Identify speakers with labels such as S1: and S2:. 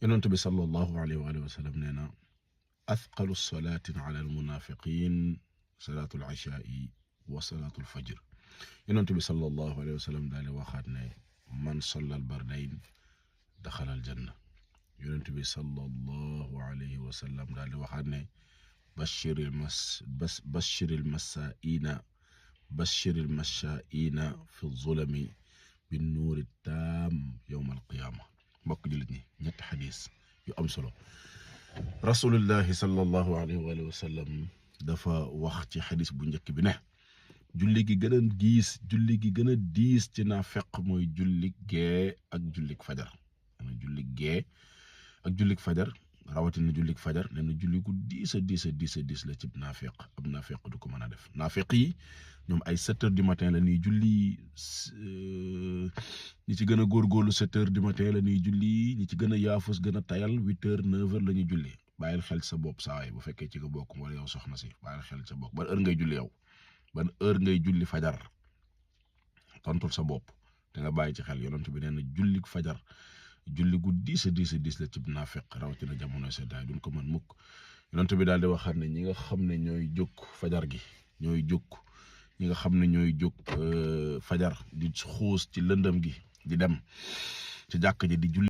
S1: yonent bi sallallahu alayhi wa alihi wa sallam nee na athqalu salaatin ala almunafiqin salaatu al-ishaa'i wa salaatu al-fajr. yonent bi sallallahu alayhi wa sallam daal di waxaat ne man salla al-bardayn daxala al-janna. yonent bi sallallahu alayhi wa sallam daal di waxaat ne bashiril mashaa'ina fi zulami bin nuuri taam yowma alqiyaama. mbokk jullit ñi ñetti xadis yu am solo rasulullahi sallallahu alayhi wa sallam dafa wax ci xadis bu njëkk bi ne julli gi gën a diis ci naafeq mooy julli gee ak jullik fajar. julli gee ak jullik fajar rawatina jullik fajar nee na julli gu diis la ci naafeq. ab naafeq du ko mën a def. naafeq yi ñoom ay 7 heures du matin la ñuy julli, ñi ci gën a góorgóorlu 7 heures du matin la ñuy julli, ñi ci gën a yaafus gën a tayal 8 heures 9 heures la ñuy julli. bàyyil xel sa bopp saa waay bu fekkee ci nga bokk wala yow soxna si bàyyil xel sa bopp ban heure ngay julli yow ban heure ngay julli fajar tontul sa bopp te nga bàyyi ci xel. yonent bi nee na julli fajar julli gu diis la ci naafeq rawatina jamono seddaay duñ ko mën mukk. yonent bi daal di waxaat ne ñi nga xam ne ñooy jóg fajar gi ñi nga xam ne ñooy jóg fajar di xuus ci lëndëm gi di dem ci jàkk ji di julli